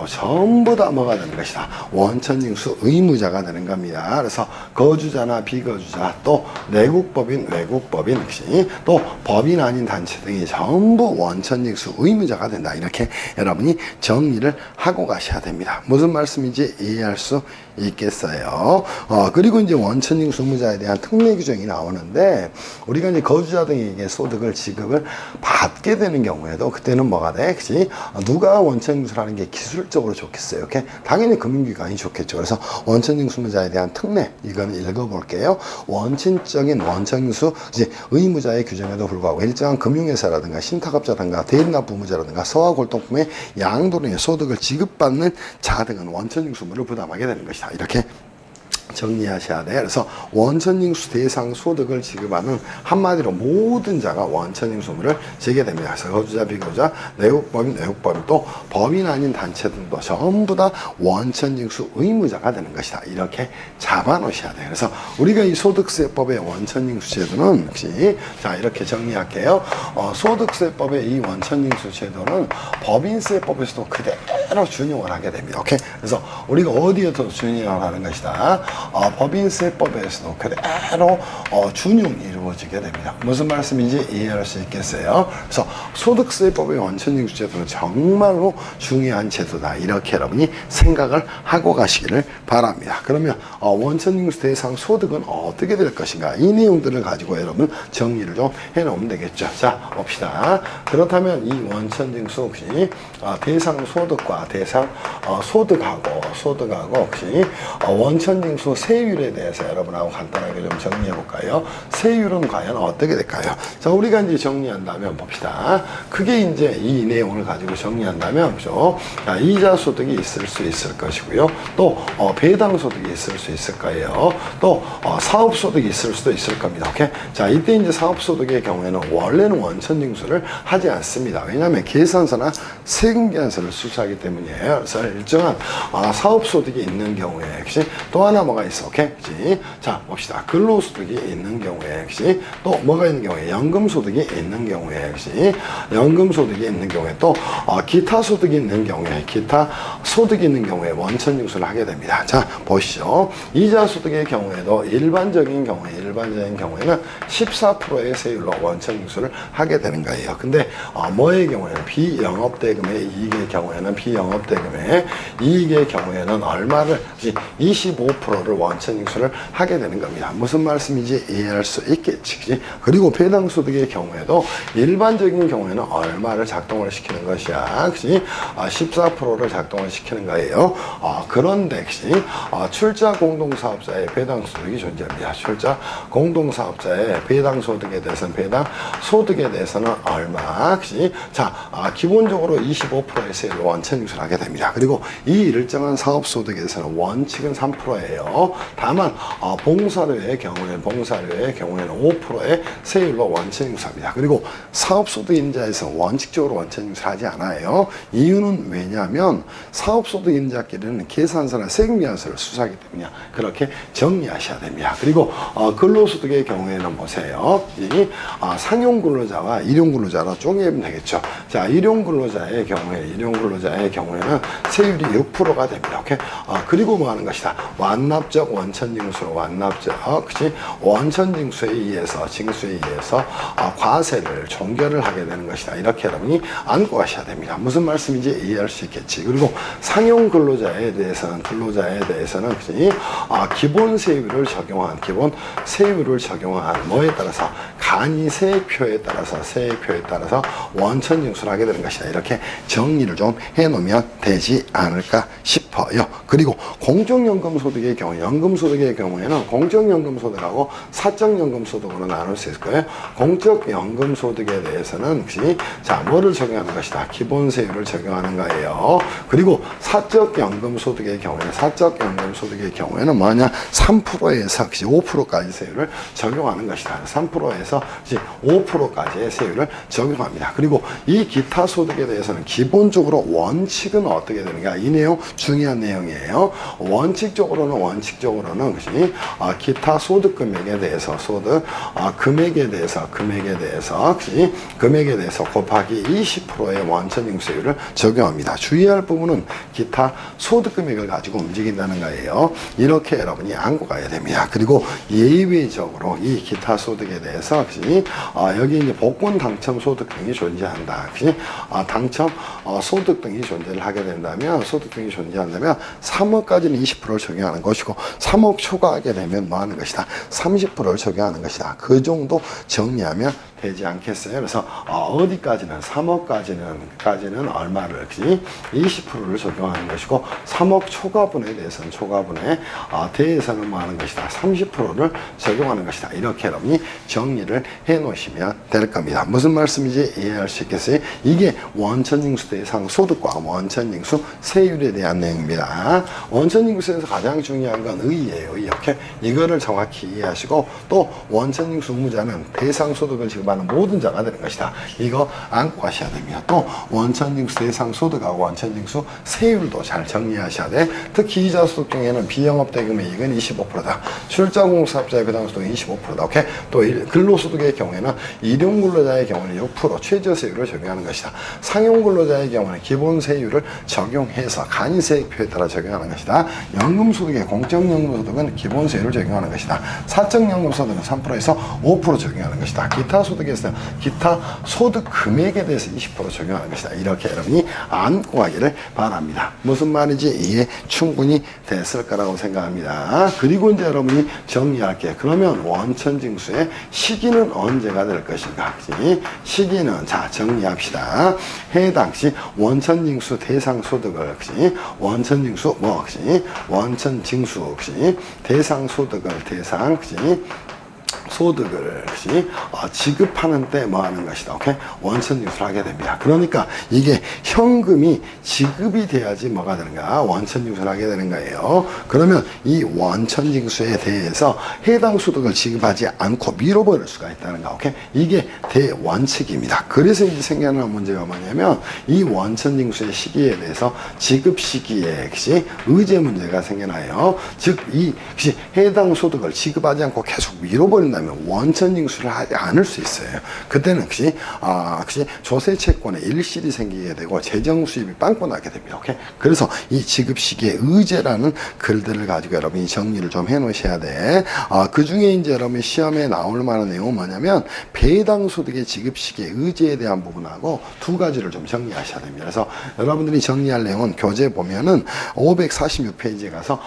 전부 다 뭐가 되는 것이다. 원천징수 의무자가 되는 겁니다. 그래서 거주자나 비거주자 또 내국법인 외국법인 또 법인 아닌 단체 등이 전부 원천징수 의무자가 된다. 이렇게 여러분이 정리를 하고 가셔야 됩니다. 무슨 말씀인지 이해할 수 있겠어요. 그리고 이제 원천징수 의무자에 대한 특례 규정이 나오는데 우리가 이제 거주자 등에게 소득을 지급을 받게 되는 경우에도 그때는 뭐가 돼? 그치? 누가 원천징수라는 게 기술적으로 좋겠어요. 이렇게 당연히 금융기관이 좋겠죠. 그래서 원천징수 의무자에 대한 특례 이거는 읽어볼게요. 원칙적인 원천징수 의무자의 규정에도 불구하고 일정한 금융회사라든가 신탁업자라든가 대리납부의무자라든가 서화골동품의 양도의 소득을 지급받는 자 등은 원천징수 의무를 부담하게 되는 것이다. 이렇게 정리하셔야 돼요. 그래서 원천징수 대상 소득을 지급하는 한마디로 모든 자가 원천징수 의무를 지게 됩니다. 그래서 거주자, 비거주자, 내국법인, 외국법인 또 법인 아닌 단체 등도 전부 다 원천징수 의무자가 되는 것이다. 이렇게 잡아놓으셔야 돼요. 그래서 우리가 이 소득세법의 원천징수 제도는 혹시 자 이렇게 정리할게요. 소득세법의 이 원천징수 제도는 법인세법에서도 그대로 준용을 하게 됩니다. 오케이? 그래서 우리가 어디에서 준용을 하는 것이다. 법인세법에서도 그대로 준용이 이루어지게 됩니다. 무슨 말씀인지 이해할 수 있겠어요? 그래서 소득세법의 원천징수 제도는 정말로 중요한 제도다. 이렇게 여러분이 생각을 하고 가시기를 바랍니다. 그러면 원천징수 대상 소득은 어떻게 될 것인가? 이 내용들을 가지고 여러분 정리를 좀 해놓으면 되겠죠. 자, 봅시다. 그렇다면 이 원천징수 혹시 대상 소득과 대상 소득하고 혹시 원천징수 세율에 대해서 여러분하고 간단하게 좀 정리해 볼까요? 세율은 과연 어떻게 될까요? 자, 우리가 이제 정리한다면 봅시다. 크게 이제 이 내용을 가지고 정리한다면, 그죠? 이자 소득이 있을 수 있을 것이고요. 또 배당 소득이 있을 수 있을 거예요. 또 사업 소득이 있을 수도 있을 겁니다. 오케이? 자, 이때 이제 사업 소득의 경우에는 원래는 원천징수를 하지 않습니다. 왜냐하면 계산서나 세금 계산서를 수수하기 때문이에요. 그래서 일정한 사업 소득이 있는 경우에 역시 또 하나 뭐가 있어? 오케이? 그치? 자, 봅시다. 근로소득이 있는 경우에 역시 또 뭐가 있는 경우에 연금소득이 있는 경우에 역시 연금소득이 있는 경우에 또 기타 소득이 있는 경우에 기타 소득이 있는 경우에 원천징수를 하게 됩니다. 자, 보시죠. 이자 소득의 경우에도 일반적인 경우에는 14%의 세율로 원천징수를 하게 되는 거예요. 근데 뭐의 경우에는 비영업대금의 이익의 경우에는 이익의 경우에는 얼마를 25%를 원천징수를 하게 되는 겁니다. 무슨 말씀인지 이해할 수 있겠지. 그치? 그리고 배당소득의 경우에도 일반적인 경우에는 얼마를 작동을 시키는 것이야. 그치? 14%를 작동을 시키는 거예요. 그런데 출자 공동사업자의 배당소득이 존재합니다. 출자 공동사업자의 배당소득에 대해서는 얼마? 그치? 자, 기본적으로 25%의 세율로 원천징수를 하게 됩니다. 그리고 이 일정한 사업소득에 대해서는 원칙은 3%예요. 다만 봉사료의 경우에는 5%의 세율로 원천징수합니다. 그리고 사업소득임자에서 원칙적으로 원천징수를 하지 않아요. 이유는 왜냐하면 사업소득임자끼리는 계산서나 세금계산서를 수사하기 때문이야. 그렇게 정리하셔야 됩니다. 그리고 근로소득의 경우에는 보세요. 이 상용근로자와 일용근로자로 쪼개면 되겠죠. 자, 일용근로자의 경우에는 세율이 6%가 됩니다. 오케이? 그리고 뭐 하는 것이다. 완납적 원천징수에 의해서 과세를 종결을 하게 되는 것이다. 이렇게 여러분이 안고 가셔야 됩니다. 무슨 말씀인지 이해할 수 있겠지. 그리고 상용 근로자에 대해서는 기본 세율을 적용한 뭐에 따라서 간이세표에 따라서 원천징수를 하게 되는 것이다. 이렇게 정리를 좀 해놓으면 되지 않을까 싶어요. 그리고 공적연금소득의 경우에는 공적연금소득하고 사적연금소득으로 나눌 수 있을 거예요. 공적연금소득에 대해서는 혹시 뭐를 적용하는 것이다. 기본세율을 적용하는 거예요. 그리고 사적연금소득의 경우에는 뭐냐? 3%에서 5%까지 세율을 적용하는 것이다. 3%에서 5%까지의 세율을 적용합니다. 그리고 이 기타 소득에 대해서는 기본적으로 원칙은 어떻게 되는가? 이 내용 중요한 내용이에요. 원칙적으로는 기타 소득 금액에 대해서 금액에 대해서 곱하기 20%의 원천징수율을 적용합니다. 주의할 부분은 기타 소득 금액을 가지고 움직인다는 거예요. 이렇게 여러분이 안고 가야 됩니다. 그리고 예외적으로 이 기타 소득에 대해서 여기 이제 복권 당첨 소득 등이 존재한다. 당첨 소득 등이 존재를 하게 된다면 3억까지는 20%를 적용하는 것이고 3억 초과하게 되면 뭐 하는 것이다. 30%를 적용하는 것이다. 그 정도 정리하면 되지 않겠어요? 그래서 어디까지는 3억까지는 얼마를 20%를 적용하는 것이고 3억 초과분에 대해서는 대해서는 뭐 하는 것이다. 30%를 적용하는 것이다. 이렇게 여러분이 정리를 해 놓으시면 될 겁니다. 무슨 말씀인지 이해할 수 있겠어요? 이게 원천징수 대상 소득과 원천징수 세율에 대한 내용입니다. 원천징수에서 가장 중요한 건 의의예요. 이렇게 이거를 정확히 이해하시고 또 원천징수 의무자는 대상 소득을 지급하는 지급하는 모든 자가 되는 것이다. 이거 안고 가셔야 됩니다. 또 원천징수 대상 소득하고 원천징수 세율도 잘 정리하셔야 돼. 특히 이자 소득 중에는 비영업 대금의 이익은 25%다. 출자공사업자의 배당 소득은 25%다. 오케이? 또 근로소득의 경우에는 일용근로자의 경우는 6% 최저세율을 적용하는 것이다. 상용근로자의 경우는 기본세율을 적용해서 간이세액표에 따라 적용하는 것이다. 연금소득의 공적연금소득은 기본세율을 적용하는 것이다. 사적연금소득은 3%에서 5% 적용하는 것이다. 기타 소득에서 기타 소득 금액에 대해서 20% 적용하는 것이다. 이렇게 여러분이 안고 가기를 바랍니다. 무슨 말인지 이해 충분히 됐을 거라고 생각합니다. 그리고 이제 여러분이 정리할게. 그러면 원천징수의 시기는 언제가 될 것인가? 시기는 자 정리합시다. 해당시 원천징수 대상 소득을 원천징수 원천징수 대상 소득을 소득을 지급하는 때 뭐 하는 것이다. 오케이? 원천징수를 하게 됩니다. 그러니까 이게 현금이 지급이 돼야지 뭐가 되는가? 원천징수를 하게 되는 거예요. 그러면 이 원천징수에 대해서 해당 소득을 지급하지 않고 밀어버릴 수가 있다는 거. 오케이? 이게 대원칙입니다. 그래서 이제 생겨나는 문제가 뭐냐면 이 원천징수의 시기에 대해서 지급 시기에 의제 문제가 생겨나요. 즉 이 해당 소득을 지급하지 않고 계속 밀어버린다면 원천징수를 하지 않을 수 있어요. 그때는 조세 채권에 일실이 생기게 되고 재정 수입이 빵꾸 나게 됩니다. 오케이? 그래서 이 지급 시기의 의제라는 글들을 가지고 여러분이 정리를 좀 해 놓으셔야 돼. 그 중에 이제 여러분 시험에 나올 만한 내용은 뭐냐면 배당 소득의 지급 시기의 의제에 대한 부분하고 두 가지를 좀 정리하셔야 됩니다. 그래서 여러분들이 정리할 내용은 교재 보면은 546페이지에 가서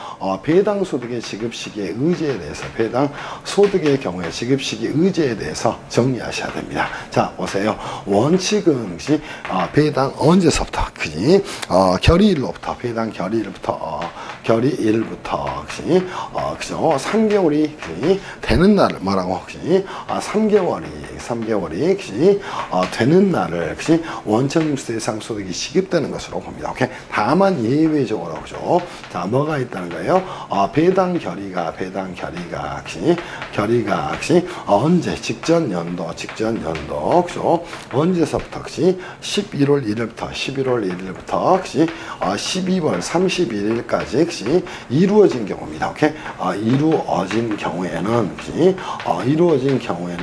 배당 소득의 지급 시기의 의제에 대해서 배당 소득의 경우에 지급 시기 의제에 대해서 정리하셔야 됩니다. 자, 보세요. 원칙은 배당 언제서부터? 결의일로부터 배당 결의일부터 그죠? 3개월이 되는 날을 뭐라고? 3개월이 되는 날을 원천징수 대상 소득이 지급되는 것으로 봅니다. 오케이? 다만 예외적으로 그죠? 자, 뭐가 있다는 거예요? 배당 결의가 언제? 직전 연도 그죠? 언제서부터? 11월 1일부터 12월 31일까지 이루어진 경우입니다. 오케이? 이루어진 경우에는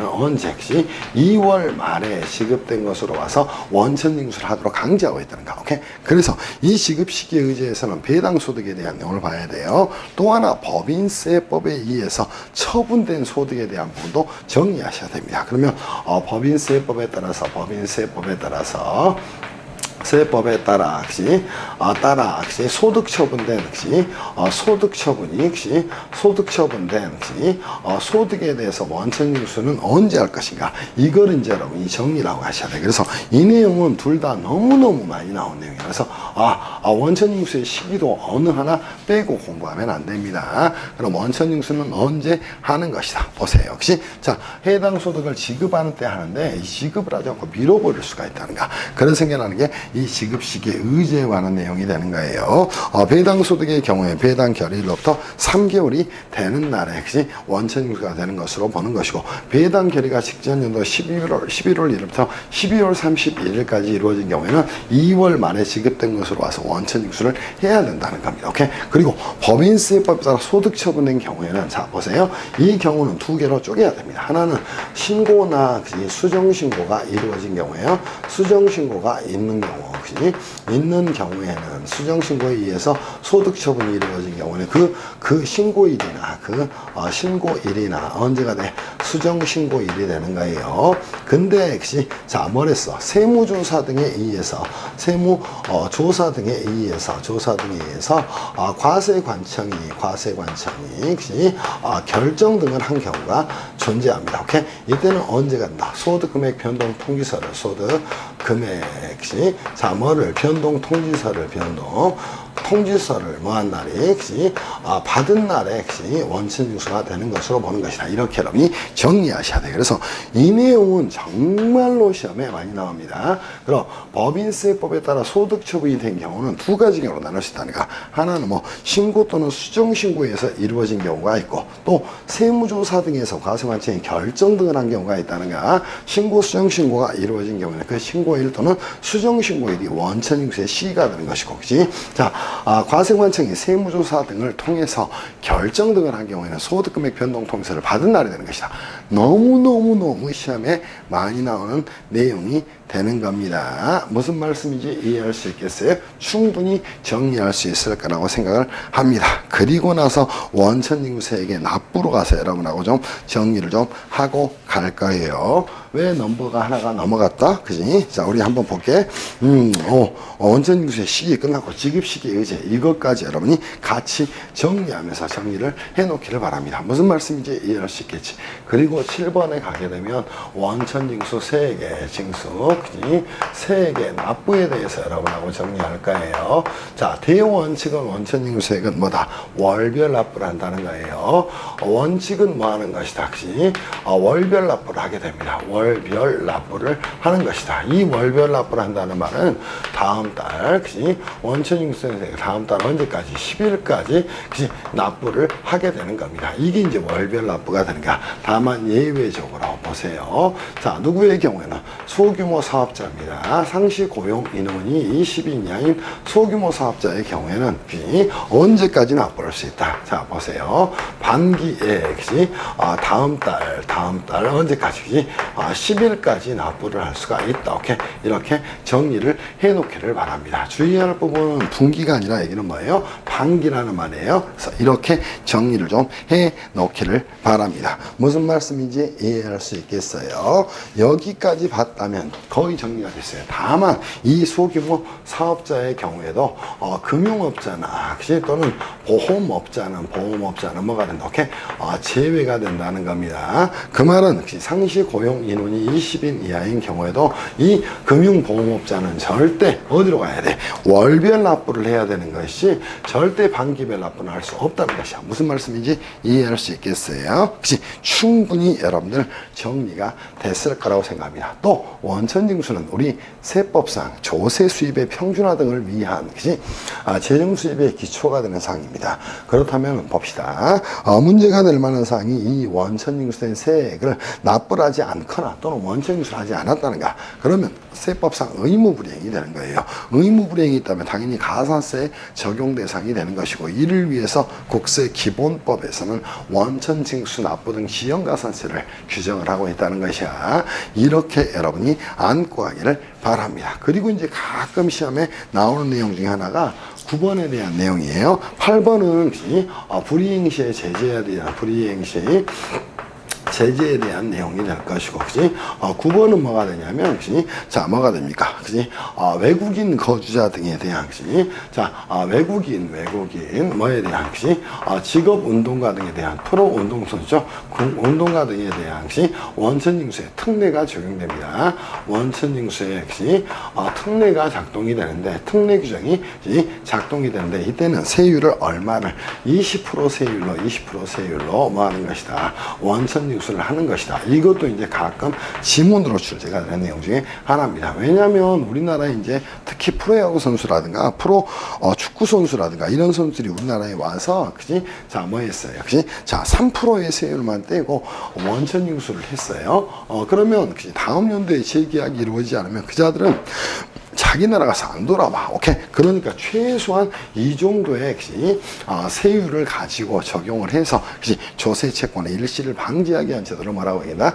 언제? 2월 말에 지급된 것으로 와서 원천징수를 하도록 강제하고 있다는가. 오케이? 그래서 이 지급 시기 의제에서는 배당 소득에 대한 내용을 봐야 돼요. 또 하나 법인세법에 의해서 처분된 소득에 대한 부분도 정리하셔야 됩니다. 그러면 법인세법에 따라서 소득 처분된 소득에 대해서 원천징수는 언제 할 것인가? 이걸 이제 여러분이 정리를 하고 하셔야 돼요. 그래서 이 내용은 둘 다 너무너무 많이 나온 내용이에요. 그래서 원천징수의 시기도 어느 하나 빼고 공부하면 안 됩니다. 그럼 원천징수는 언제 하는 것이다. 보세요. 자, 해당 소득을 지급하는 때 하는데 이 지급을 하지 않고 밀어버릴 수가 있다는가. 그런 생겨나는 게 이 지급 시기의 의제에 관한 내용이 되는 거예요. 배당 소득의 경우에 배당 결의로부터 3개월이 되는 날에 원천징수가 되는 것으로 보는 것이고, 배당 결의가 직전 연도 11월 1일부터 12월 31일까지 이루어진 경우에는 2월 말에 지급된 것으로 와서 원천징수를 해야 된다는 겁니다. 오케이? 그리고 법인세법에 따라 소득 처분된 경우에는 자 보세요. 이 경우는 두 개로 쪼개야 됩니다. 하나는 신고나 수정신고가 이루어진 경우에요. 수정신고가 있는 경우에는 수정신고에 의해서 소득 처분이 이루어진 경우는 그 신고일이나 신고일이나 언제가 돼? 수정신고일이 되는 거예요. 근데 자 뭐랬어? 세무조사 등에 의해서 과세관청이 결정 등을 한 경우가 존재합니다. 오케이? 이때는 언제가 된다? 소득금액 변동 통지서를 금액, 그지? 자, 뭐를 변동 통지서를 통지서를 뭐한 날이, 그지? 받은 날에, 그지? 원천징수가 되는 것으로 보는 것이다. 이렇게 여러분이 정리하셔야 돼요. 그래서 이 내용은 정말로 시험에 많이 나옵니다. 그럼 법인세법에 따라 소득 처분이 된 경우는 두 가지 경우로 나눌 수 있다니까. 하나는 뭐 신고 또는 수정신고에서 이루어진 경우가 있고, 또 세무조사 등에서 과세관청이 결정 등을 한 경우가 있다는가. 신고, 수정신고가 이루어진 경우는 그 신고일 또는 수정신고일이 원천징수의 시기가 되는 것이고, 그지? 자, 과세관청이 세무조사 등을 통해서 결정 등을 한 경우에는 소득금액 변동 통지서를 받은 날이 되는 것이다. 너무 시험에 많이 나오는 내용이 되는 겁니다. 무슨 말씀인지 이해할 수 있겠어요? 충분히 정리할 수 있을 거라고 생각을 합니다. 그리고 나서 원천징수세액의 납부로 가서 여러분하고 좀 정리를 좀 하고 갈 거예요. 왜 넘버가 하나가 넘어갔다? 그지? 자, 우리 한번 볼게. 원천징수의 시기 끝났고 지급시기 의제, 이것까지 여러분이 같이 정리하면서 정리를 해놓기를 바랍니다. 무슨 말씀인지 이해할 수 있겠지. 그리고 7번에 가게 되면 원천징수 세액의 징수, 그지? 세액의 납부에 대해서 여러분하고 정리할 거예요. 자, 대원칙은 원천징수세액은 뭐다? 월별 납부를 한다는 거예요. 원칙은 뭐 하는 것이다? 그지? 월별 납부를 하게 됩니다. 월별 납부를 하는 것이다. 이 월별 납부를 한다는 말은 다음 달, 그지? 원천징수세액 다음 달 언제까지? 10일까지, 그지? 납부를 하게 되는 겁니다. 이게 이제 월별 납부가 되는가. 다만 예외적으로 보세요. 자, 누구의 경우에는 소규모 사업자입니다. 상시 고용 인원이 20인 이하인 소규모 사업자의 경우에는 언제까지 납부할 수 있다. 자, 보세요. 반기에, 그지? 다음 달 언제까지? 그지? 10일까지 납부를 할 수가 있다. 오케이? 이렇게 정리를 해 놓기를 바랍니다. 주의할 부분은 분기가 아니라 여기는 뭐예요? 반기라는 말이에요. 그래서 이렇게 정리를 좀 해 놓기를 바랍니다. 무슨 말씀인지 이해할 수 있겠어요? 여기까지 봤다면 거의 정리가 됐어요. 다만 이 소규모 사업자의 경우에도 금융업자나, 그치? 또는 보험업자는 뭐가 된다? 오케이? 제외가 된다는 겁니다. 그 말은 상시 고용 인원이 20인 이하인 경우에도 이 금융보험업자는 절대 어디로 가야 돼? 월별 납부를 해야 되는 것이 절대 반기별 납부는 할 수 없다는 것이야. 무슨 말씀인지 이해할 수 있겠어요? 그치? 충분히 여러분들 정리가 됐을 거라고 생각합니다. 또 원천징수는 우리 세법상 조세 수입의 평준화 등을 위한, 그치? 재정 수입의 기초가 되는 사항입니다. 그렇다면 봅시다. 문제가 될 만한 사항이 이 원천징수된 세액을 납부를 하지 않거나 또는 원천징수를 하지 않았다는가. 그러면 세법상 의무불이행이 되는 거예요. 의무불이행이 있다면 당연히 가산세 적용 대상이 되는 것이고, 이를 위해서 국세기본법에서는 원천징수 납부 등 지연가산세를 규정을 하고 있다는 것이야. 이렇게 여러분이 안고 가기를 바랍니다. 그리고 이제 가끔 시험에 나오는 내용 중에 하나가 9번에 대한 내용이에요. 8번은 불이행 시의 제재에 대한 제재에 대한 내용이 될 것이고, 그지? 9번은 뭐가 되냐면, 그지? 자, 뭐가 됩니까? 그지? 외국인 거주자 등에 대한, 그지? 자, 외국인, 뭐에 대한, 그지? 직업운동가 등에 대한, 프로운동선수죠? 운동가 등에 대한, 그지? 원천징수의 특례가 적용됩니다. 원천징수의, 그지? 특례가 작동이 되는데, 특례 규정이, 그지? 작동이 되는데, 이때는 세율을 얼마를 20% 세율로 뭐 하는 것이다. 원천징수 를 하는 것이다. 이것도 이제 가끔 지문으로 출제가 되는 내용 중에 하나입니다. 왜냐하면 우리나라에 이제 특히 프로야구 선수라든가 프로 축구 선수라든가 이런 선수들이 우리나라에 와서, 그지? 자, 뭐 했어요? 그지? 자, 3%의 세율만 떼고 원천징수를 했어요. 그러면 그지? 다음 연도에 재계약이 이루어지지 않으면 그자들은 자기 나라 가서 안 돌아와. 오케이? 그러니까 최소한 이 정도의, 그지? 세율을 가지고 적용을 해서, 그지? 조세 채권의 일시를 방지하기 위한 제도를 뭐라고 하겠나?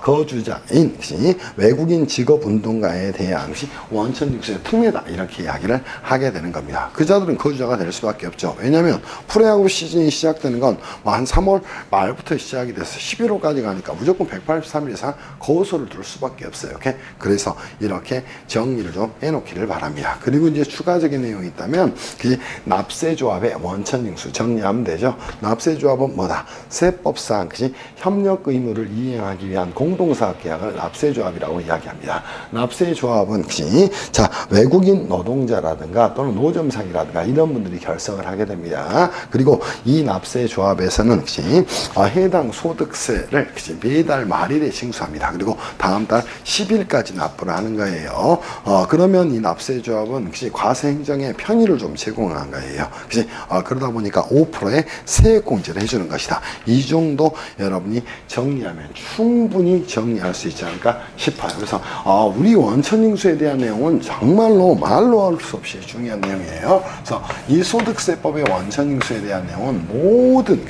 거주자인, 그지? 외국인 직업 운동가에 대한, 그지? 원천징수의 특례다. 이렇게 이야기를 하게 되는 겁니다. 그자들은 거주자가 될 수밖에 없죠. 왜냐면 프로야구 시즌이 시작되는 건 한 3월 말부터 시작이 돼서 11월까지 가니까 무조건 183일 이상 거소를 둘 수밖에 없어요. 오케이? 그래서 이렇게 정리 정리를 좀 해놓기를 바랍니다. 그리고 이제 추가적인 내용이 있다면 그 납세조합의 원천징수 정리하면 되죠. 납세조합은 뭐다? 세법상 그 협력 의무를 이행하기 위한 공동사업계약을 납세조합이라고 이야기합니다. 납세조합은 자, 외국인 노동자라든가 또는 노점상이라든가 이런 분들이 결성을 하게 됩니다. 그리고 이 납세조합에서는 해당 소득세를 매달 말일에 징수합니다. 그리고 다음 달 10일까지 납부를 하는 거예요. 그러면 이 납세조합은 과세행정에 편의를 좀 제공한 거예요. 그러다 보니까 5%의 세액공제를 해주는 것이다. 이 정도 여러분이 정리하면 충분히 정리할 수 있지 않을까 싶어요. 그래서 우리 원천징수에 대한 내용은 정말로 말로 할 수 없이 중요한 내용이에요. 그래서 이 소득세법의 원천징수에 대한 내용은 모든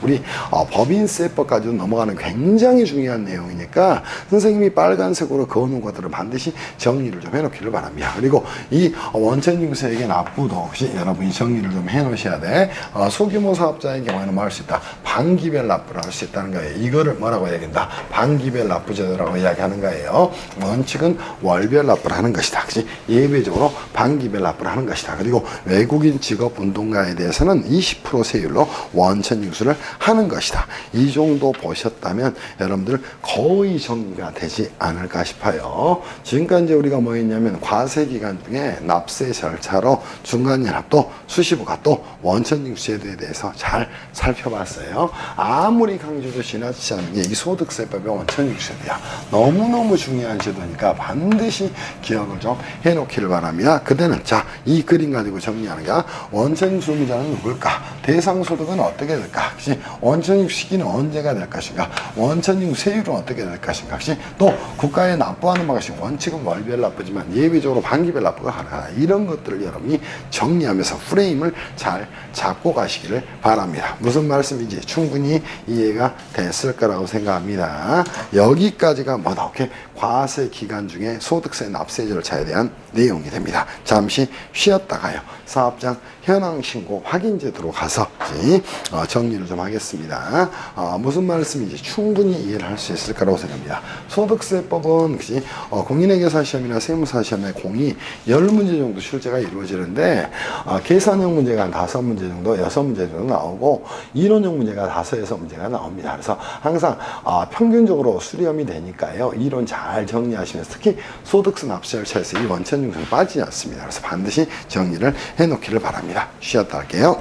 우리 법인세법까지도 넘어가는 굉장히 중요한 내용이니까 선생님이 빨간색으로 그어놓은 것들을 반드시 정리를 좀 해놓기를 바랍니다. 그리고 이 원천징수에게 납부도 혹시 여러분이 정리를 좀 해놓으셔야 돼. 소규모 사업자의 경우에는 뭐 할 수 있다? 반기별 납부를 할 수 있다는 거예요. 이거를 뭐라고 이야기한다? 반기별 납부제도라고 이야기하는 거예요. 원칙은 월별 납부를 하는 것이다. 예외적으로 반기별 납부를 하는 것이다. 그리고 외국인 직업 운동가에 대해서는 20% 세율로 원천징수를 하는 것이다. 이 정도 보셨다면 여러분들 거의 정리가 되지 않을까 싶어요. 지금까지 이제 우리가 뭐 했냐면 과세기간 중에 납세 절차로 중간연합도 수시부가 또 원천징수 제도에 대해서 잘 살펴봤어요. 아무리 강조도 지나치지 않는 게 이 소득세법의 원천징수 제도야. 너무너무 중요한 제도니까 반드시 기억을 좀 해놓기를 바랍니다. 그때는 자, 이 그림 가지고 정리하는 게 원천징수 의무자는 누굴까? 대상소득은 어떻게 될까? 원천징수 시기는 언제가 될 것인가? 원천징수 세율은 어떻게 될 것인가? 또 국가에 납부하는 것이 원칙은 월별 납부지만 예외적으로 반기별 납부가 가능하다. 이런 것들을 여러분이 정리하면서 프레임을 잘 잡고 가시기를 바랍니다. 무슨 말씀인지 충분히 이해가 됐을 거라고 생각합니다. 여기까지가 뭐다? 오케이. 과세 기간 중에 소득세 납세 절차에 대한 내용이 됩니다. 잠시 쉬었다가요. 사업장 현황 신고 확인 제도로 가서 정리를 좀 하겠습니다. 무슨 말씀인지 충분히 이해를 할 수 있을 거라고 생각합니다. 소득세법은 공인회계사 시험이나 세무사 시험에 공이 10문제 정도 출제가 이루어지는데 계산형 문제가 한 5문제 정도, 6문제 정도 나오고 이론형 문제가 5, 6문제가 나옵니다. 그래서 항상 평균적으로 수렴이 되니까요. 이론 잘 정리하시면서 특히 소득세 납세 절차에서 이 원천징수는 빠지지 않습니다. 그래서 반드시 정리를 해놓기를 바랍니다. 쉬었다 할게요.